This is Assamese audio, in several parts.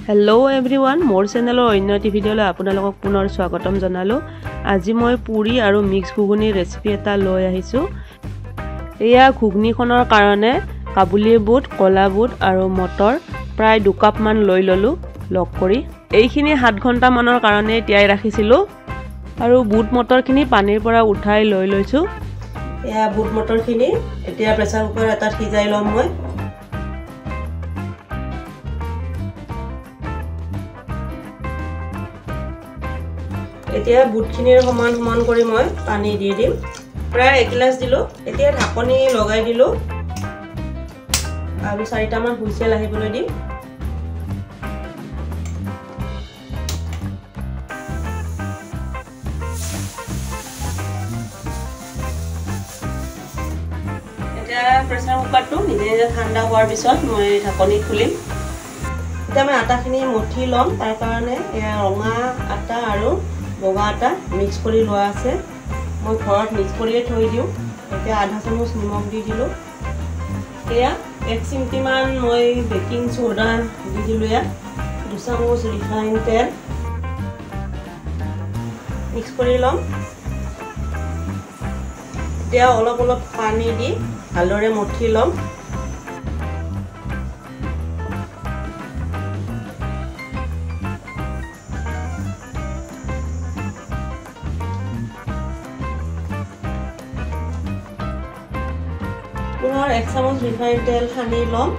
हेलो एवरीवन मोर चेनेलर अन्य एटी भिडिओले आपनालोকক पुनर स्वागतम जनालो। আজি মই পুৰি আৰু মিক্স ঘুগুনি ৰেচিপি এটা লৈ আহিছো। এয়া ঘুগুনিখনৰ কাৰণে কাবুলী বুট, কলা বুট আৰু মটৰ প্ৰায় 2 কাপ মান লৈ ললো লক কৰি। এইখিনি 7 ঘণ্টা মানৰ কাৰণে তিয়াই ৰাখিছিলো আৰু বুট মটৰখিনি পানীৰ পৰা উঠাই লৈ লৈছো। এয়া বুট মটৰখিনি এতিয়া প্ৰেছাৰ কুকাৰ এটাত সিজাই লম মই। এতিয়া বুটখিনিৰ সমান সমান কৰি মই পানী দি দিম। প্ৰায় 1 গিলাস দিলো। এতিয়া ঢাকনি লগাই দিলো আৰু 4টা মান হুইসেল আহিবলৈ দিম। এতিয়া প্ৰেছাৰ কুকাৰটো নিজে নিজে ঠাণ্ডা হোৱাৰ পিছত মই ঢাকনি খুলিম। এতিয়া মই আটাখিনি মুঠি লম। তাৰ কাৰণে এয়া ৰঙা আটা আৰু বগা আটা মিক্স কৰি লোৱা আছে। মই ঘৰত মিক্স কৰিয়ে থৈ দিওঁ। এতিয়া আধা চামুচ নিমখ দি দিলো। এয়া 1 চিমটি মান মই বেকিং সোডা দি দিলো। এয়া 2 চামুচ ৰিফাইন তেল মিক্স কৰি লম। এতিয়া অলপ অলপ পানী দি ভালদৰে মঠি লম। পুনৰ 1 চামুচ ৰিফাইন তেল সানি লম।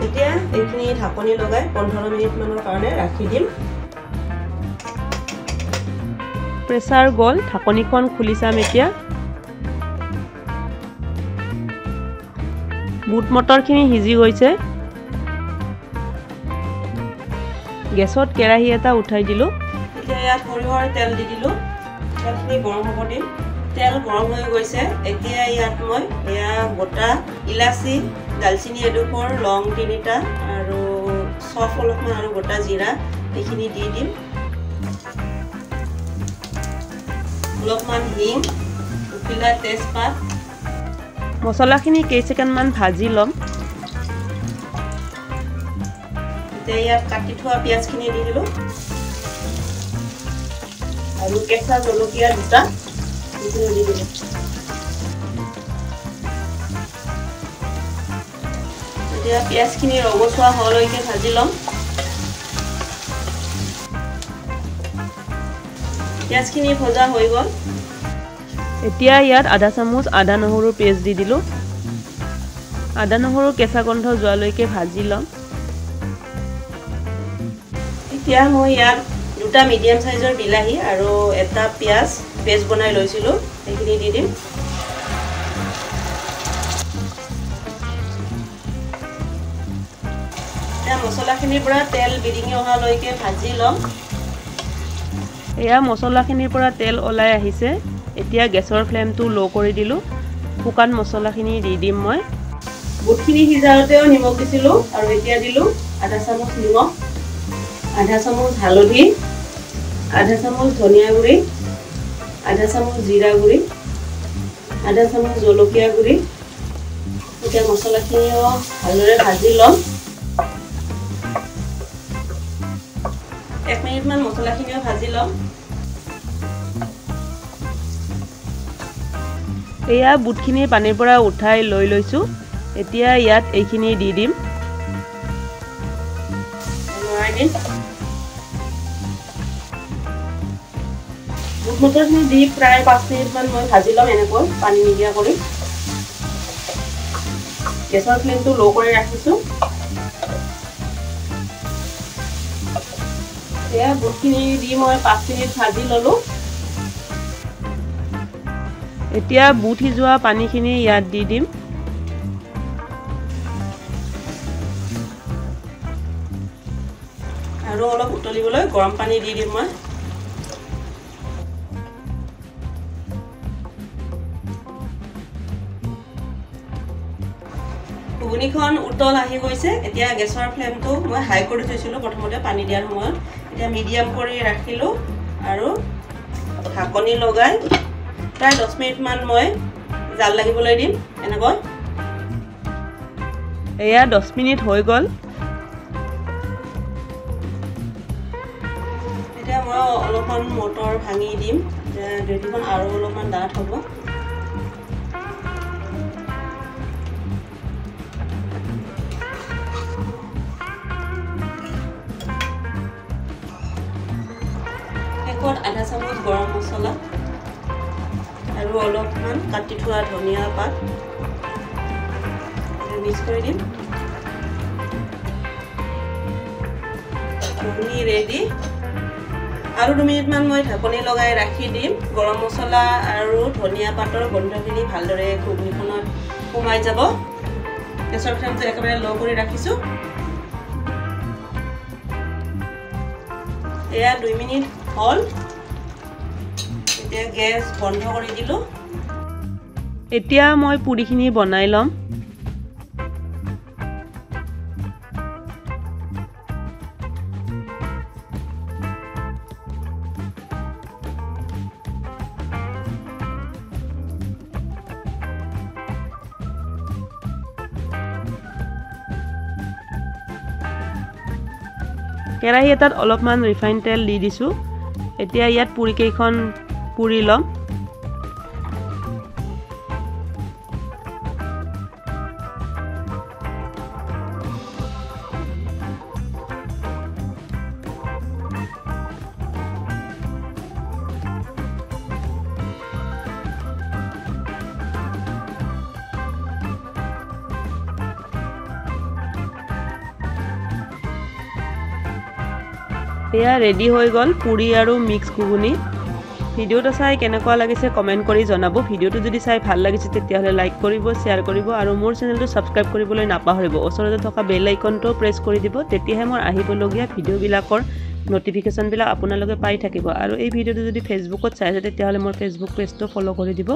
এতিয়া এইখিনি ঢাকনি লগাই 15 মিনিট মানৰ কাৰণে ৰাখি দিম। প্ৰেছাৰ গল, ঢাকনিখন খুলি চাম এতিয়া। বুট মটৰখিনি সিজি গৈছে। গেছত কেৰাহী এটা উঠাই দিলো। এতিয়া ইয়াত সৰিয়হৰ তেল দি দিলো। তেলখিনি গৰম হ'ব দিম। তেল গৰম হৈ গৈছে। এতিয়া ইয়াত মই এয়া গোটা ইলাচি, দালচিনি এডোখৰ, লং 3টা আৰু সফ অলপমান আৰু গোটা জিৰা এইখিনি দি দিম। অলপমান হিং, উকিলা তেজপাত, মছলাখিনি কেইছেকেণ্ডমান ভাজি ল'ম। এতিয়া ইয়াত কাটি থোৱা পিঁয়াজখিনি দি দিলোঁ আৰু কেঁচা জলকীয়া 2টা দি দিলোঁ। এতিয়া পিঁয়াজখিনি ৰঙচুৱা হোৱালৈকে ভাজি ল'ম। পিঁয়াজখিনি ভজা হৈ গ'ল। এতিয়া ইয়াত আধা চামুচ আদা নহৰুৰ পেষ্ট দি দিলোঁ। আদা নহৰুৰ কেঁচা গন্ধ যোৱালৈকে ভাজি ল'ম। এতিয়া মই ইয়াত 2টা মিডিয়াম সাইজৰ বিলাহী আৰু 1টা পিঁয়াজ পেষ্ট বনাই লৈছিলোঁ সেইখিনি দি দিম। এতিয়া মছলাখিনিৰ পৰা তেল বিৰিঙি অহালৈকে ভাজি ল'ম। এয়া মছলাখিনিৰ পৰা তেল ওলাই আহিছে। এতিয়া গেছৰ ফ্লেমটো লো কৰি দিলোঁ। শুকান মছলাখিনি দি দিম মই। বুটখিনি সিজাওঁতেও নিমখ দিছিলোঁ আৰু এতিয়া দিলোঁ আধা চামুচ নিমখ, আধা চামুচ হালধি, আধা চামুচ ধনিয়া গুড়ি, আধা চামুচ জিৰা গুড়ি, আধা চামুচ জলকীয়া গুড়ি। এতিয়া মছলাখিনিও ভালদৰে ভাজি ল'ম। 1 মিনিট মান মছলাখিনিও ভাজি ল'ম। এয়া বুটখিনি পানীৰ পৰা উঠাই লৈ লৈছোঁ। এতিয়া ইয়াত এইখিনি দি দিম। বুট মটৰখিনি দি প্ৰায় 5 মিনিট মান মই ভাজি ল'ম এনেকৈ পানী নিদিয়া কৰি। গেছৰ ফ্লেমটো লো কৰি ৰাখিছোঁ। এয়া বুটখিনি দি মই 5 মিনিট ভাজি ল'লোঁ। এতিয়া বুট সিজোৱা পানীখিনি ইয়াত দি দিম। আৰু অলপ উতলিবলৈ গৰম পানী দি দিম মই। ঘুগুনিখন উতল আহি গৈছে। এতিয়া গেছৰ ফ্লেমটো মই হাই কৰি থৈছিলোঁ প্ৰথমতে পানী দিয়াৰ সময়ত। এতিয়া মিডিয়াম কৰি ৰাখিলোঁ আৰু ঢাকনি লগাই প্ৰায় 10 মিনিট মান মই জাল লাগিবলৈ দিম এনেকৈ। এয়া 10 মিনিট হৈ গ'ল। এতিয়া মই অলপমান মটৰ ভাঙি দিম, গ্ৰেভিখন আৰু অলপমান ডাঠ হ'ব। শেষত আধা চামুচ গৰম মছলা আৰু অলপমান কাটি থোৱা ধনিয়া পাত মিক্স কৰি দিম। ঘুগনি ৰেডি। আৰু 2 মিনিটমান মই ঢাকনি লগাই ৰাখি দিম। গৰম মছলা আৰু ধনিয়া পাতৰ গোন্ধখিনি ভালদৰে ঘুগনিখনত সোমাই যাব। গেছৰ ফ্লেমটো একেবাৰে ল' কৰি ৰাখিছোঁ। এয়া 2 মিনিট হ'ল। এতিয়া গেছ বন্ধ কৰি দিলোঁ। এতিয়া মই পুৰিখিনি বনাই ল'ম। কেৰাহী এটাত অলপমান ৰিফাইন তেল দি দিছোঁ। এতিয়া ইয়াত পুৰিকেইখন পুৰি ল'ম। এয়া ৰেডি হৈ গ'ল পুৰি আৰু মিক্স ঘুগুনি। ভিডিঅ'টো চাই কেনেকুৱা লাগিছে কমেণ্ট কৰি জনাব। ভিডিঅ'টো যদি চাই ভাল লাগিছে তেতিয়াহ'লে লাইক কৰিব, শ্বেয়াৰ কৰিব আৰু মোৰ চেনেলটো ছাবস্ক্ৰাইব কৰিবলৈ নাপাহৰিব। ওচৰতে থকা বেল আইকনটো প্ৰেছ কৰি দিব, তেতিয়াহে মোৰ আহিবলগীয়া ভিডিঅ'বিলাকৰ ন'টিফিকেশ্যনবিলাক আপোনালোকে পাই থাকিব। আৰু এই ভিডিঅ'টো যদি ফেচবুকত চাই আছে তেতিয়াহ'লে মোৰ ফেচবুক পেজটো ফ'ল' কৰি দিব।